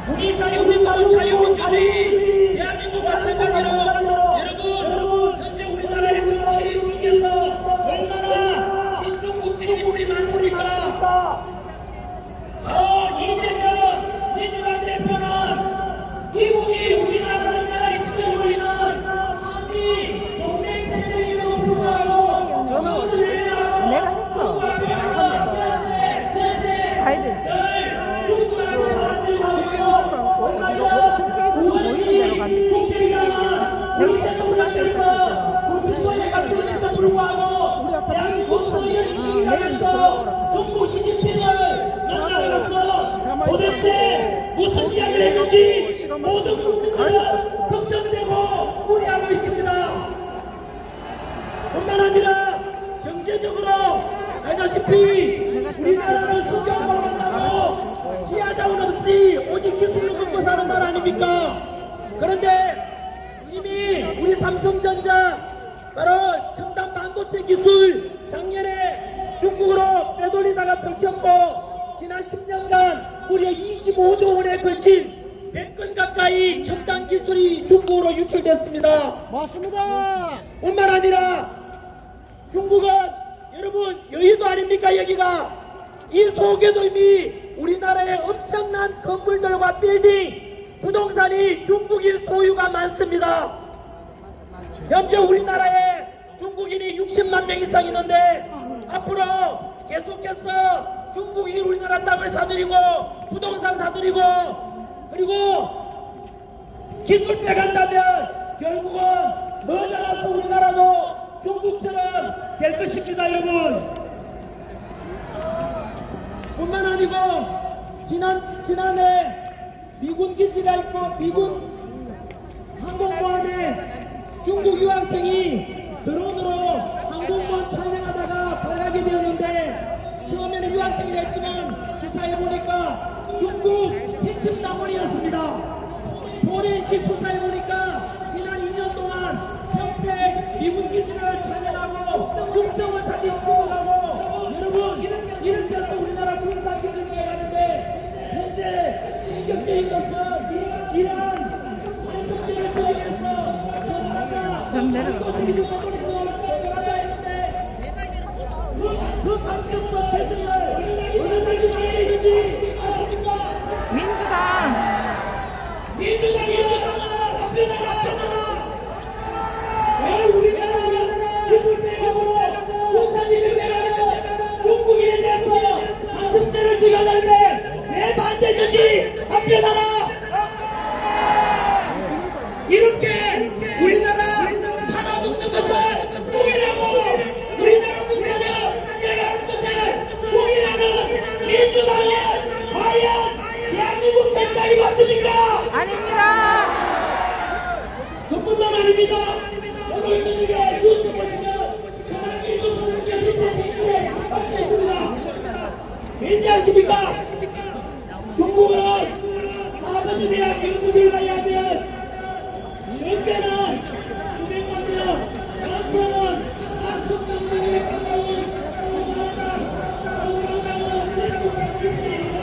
우리 자유민주, 자유민주주의 대한민국 마찬가지로 여러분 현재 우리나라의 정치 중에서 얼마나 신중국적 인물이 많습니까? 바로 이재명 민주당 대표는 이분이 우리나라를 나라에 지켜주고 있는 한미 동맹 체제임에도 불구하고 내가 했어. 중국 시진핑을 만나러가서 도대체 무슨 이야기를 했는지 모든 국민들은 걱정되고 우려하고 있습니다. 뿐만 아니라 경제적으로 알다시피 우리나라는 수경으로 간다고 지하자원 없이 오직 기술로 먹고 사는 나라 아닙니까? 그런데 이미 우리 삼성전자 바로 첨단 반도체 기술 작년에 중국으로 빼돌리다가 들켰고 지난 10년간 무려 25조 원에 걸친 100건 가까이 첨단 기술이 중국으로 유출됐습니다. 맞습니다. 뿐만 아니라 중국은 여러분 여의도 아닙니까? 여기가 이 속에도 이미 우리나라의 엄청난 건물들과 빌딩 부동산이 중국인 소유가 많습니다. 현재 우리나라에 중국인이 60만 명 이상 있는데 앞으로 계속해서 중국인이 우리나라 땅을 사들이고 부동산 사들이고 그리고 기술 빼간다면 결국은 머지않아서 우리나라도 중국처럼 될 것입니다. 여러분 뿐만 아니고 지난해 미군 기지가 있고 미군 항공모함에 중국 유학생이 드론으로 항공모함 촬영하다가 발각이 되었는데 처음에는 유학생이 했지만 수사해보니까 중국 핵심당원이었습니다. 포렌식 수사해보니까 지난 2년 동안 평택 미군 기지를 촬영하고 국정을 사진 찍어가고 여러분 이렇게 해서 우리나라 군사 기술이 해가는데 현재 충격적인 것은 이러한 한국제를 수행해서 전 내려가. 민주당이 왜 우리나라 기술 빼가고 공산주의 빼가고 중국인에 대해서 한국제를 지어달래 왜 반대했는지 답변하라. 이렇게 우리나라 팔아먹는 것을 동일하고 우리나라 국가를 빼가는 것을 동일하는 민주당은 과연 대한민국 정당이 맞습니까? 아닙니다. 그뿐만 아닙니다. 오늘 저녁에 뉴스 보시면 전화기 뉴스를 밑에 댓글에 박혀 있습니다. 왠지 아십니까? 중국은 하버드 대학 연구 결과에 하면 적게는 수백만 명, 많게는 4천만 명에 가까운 공화당 대표입니다.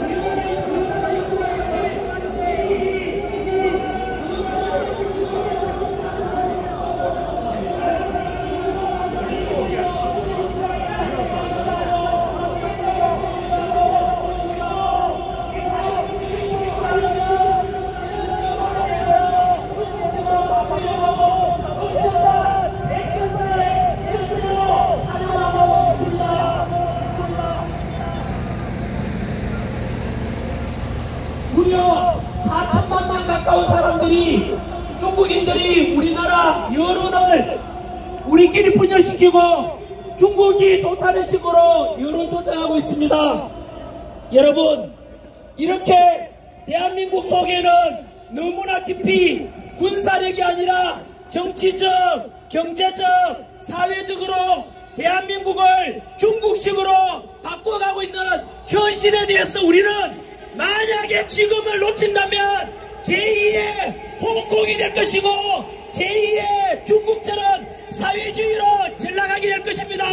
우리나라의 군사 역사에 내일이 무려 4천만 가까운 사람들이 중국인들이 우리나라 여론을 우리끼리 분열시키고 중국이 좋다는 식으로 여론 조작하고 있습니다. 여러분 이렇게 대한민국 속에는 너무나 깊이 군사력이 아니라 정치적, 경제적, 사회적으로 대한민국을 중국식으로 바꿔가고 있는 현실에 대해서 우리는 만약에 지금을 놓친다면 제2의 홍콩이 될 것이고 제2의 중국처럼 사회주의로 전락하게 될 것입니다.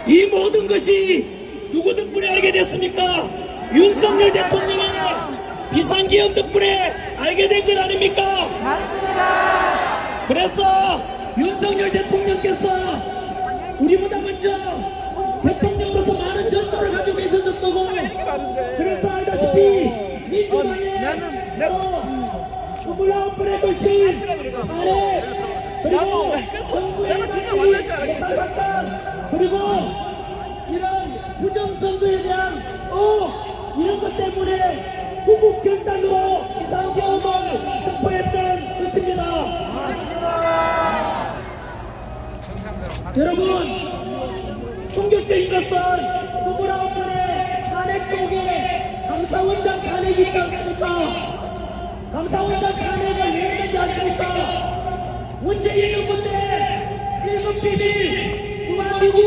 이 모든 것이 누구 덕분에 알게 됐습니까? 윤석열 대통령의 비상기업 덕분에 알게 된 것 아닙니까? 맞습니다. 그래서 윤석열 대통령께서 우리보다 먼저 대통령으로서 많은 정보를 가지고 계셨을 거고, 그래서 알다시피 민주당의 29번에 걸친 사례, 그리고 정부의 예산삭감, 그리고 이런 부정선거에 대한 이런 것 때문에 후국 결단으로 비상계엄을 선포했던 것입니다. 여러분, 충격적인 것은 29번의 탄핵 속에 감사원장 탄핵이 있지 않습니까? 감사원장 탄핵을 왜 했는지 아십니까? 문재인 정부때 1급 비밀 중앙미군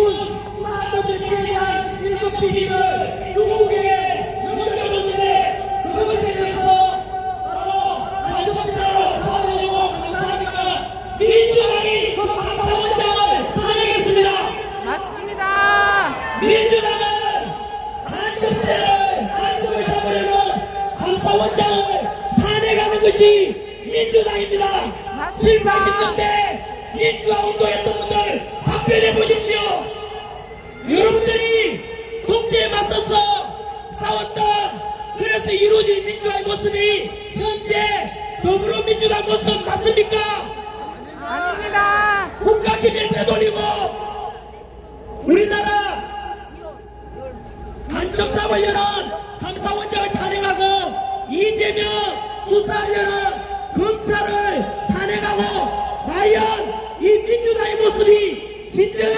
사도들에 대한 1급 비밀을 중국에 넘겨줬는데, 그것에 대해서 바로 안전자로 처리되고 감사하니까 민주당이 그 감사원장을 탄핵했습니다. 맞습니다. 민주당은 한첩을 잡으려는 감사원장을 탄핵하는 것이 민주당입니다. 맞습니다. 7, 80년대 민주화 운동했던 분들 답변해 보십시오. 여러분들이 독재에 맞서서 싸웠던, 그래서 이루어진 민주화의 모습이 현재 더불어민주당 모습 맞습니까? 아닙니다. 국가 기밀 빼돌리고 우리나라 간첩 잡으려는 감사원장을 탄핵하고 이재명 수사하려는 검찰을 탄핵하고, 과연 이 민주당의 모습이 진정한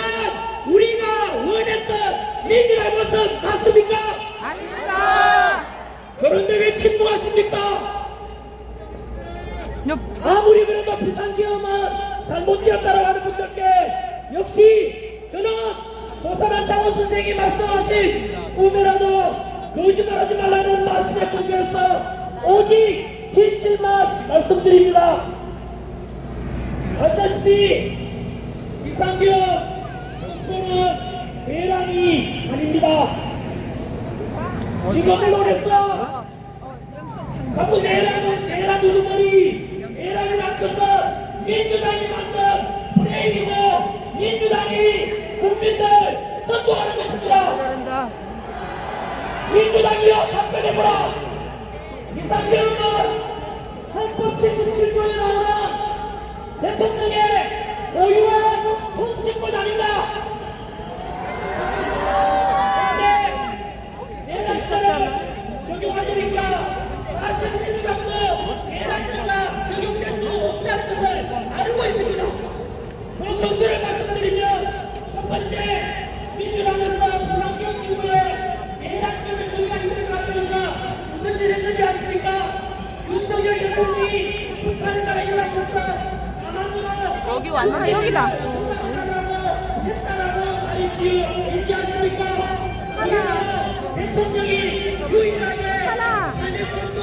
우리가 원했던 민주당의 모습 맞습니까? 아닙니다. 그런데 왜 침묵하십니까? 아무리 그래도 비상계엄은 잘못되었다고 하는 분들께 역시 저는 도산한 장원 선생이 말씀하신 꿈이라도 거짓말하지 말라는 말씀에 통해서 오직 진실만 말씀드립니다. 아시다시피 비상계엄 정권은 대란이 아닙니다. 지금 언론에서 자꾸 내란 우두머리, 내란을 만들어서 민주당이 만든 프레임이고 민주당이 국민들 선동하는 것입니다. 민주당이여 답변해보라. 비상계엄은 헌법 77조에 나오는 대통령의 고유한 통치권 아닙니다. 그런데 내란죄를 적용하려니까 사실 민주당도 내란죄가 적용될 수 없다는 것을 알고 있습니다. 그런 정도를 말씀드리면, 첫 번째, 민주당에서 비상계엄 이후에 내란죄를 적용하기를 하니까 무슨 일을 했는지 아십니까? 윤석열 대통령이 북한에 가라 연락했어. 여기 왔는데 여기다. 대통령이 유일하게 하나. 탄핵선수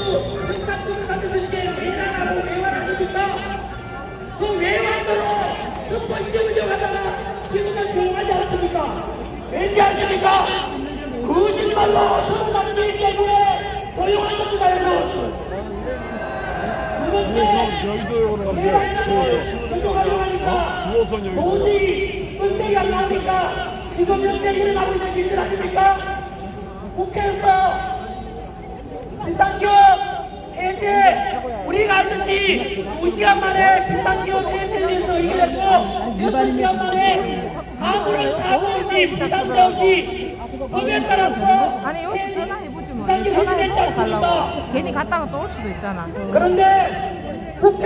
형사처를 받는 게 내란하고 외환하십니까? 그 외환으로 한번 시험을 정하다가 지금은 조용하지 않습니까? 왠지 아십니까? 거짓말로 서로 되기 때문에 조용한 겁니다, 여러분. 두 번째, 내란으로 조정하려고 하니까 돈이 뻔데기 안 나오니까 지금 현재 일어나고 있는 일들 아닙니까? 국회에서 비상계엄 해제, 우리가 알듯이 2시간 만에 비상계엄 해제에 대해서 의견을 했고 6시간 만에 아무런 사고 없이 비상계 없이 법에 따라서 아니 여기서 전화해보지 뭐. 전화해보고 가려고. 괜히 갔다가 또 올 수도 있잖아. 그런데 국회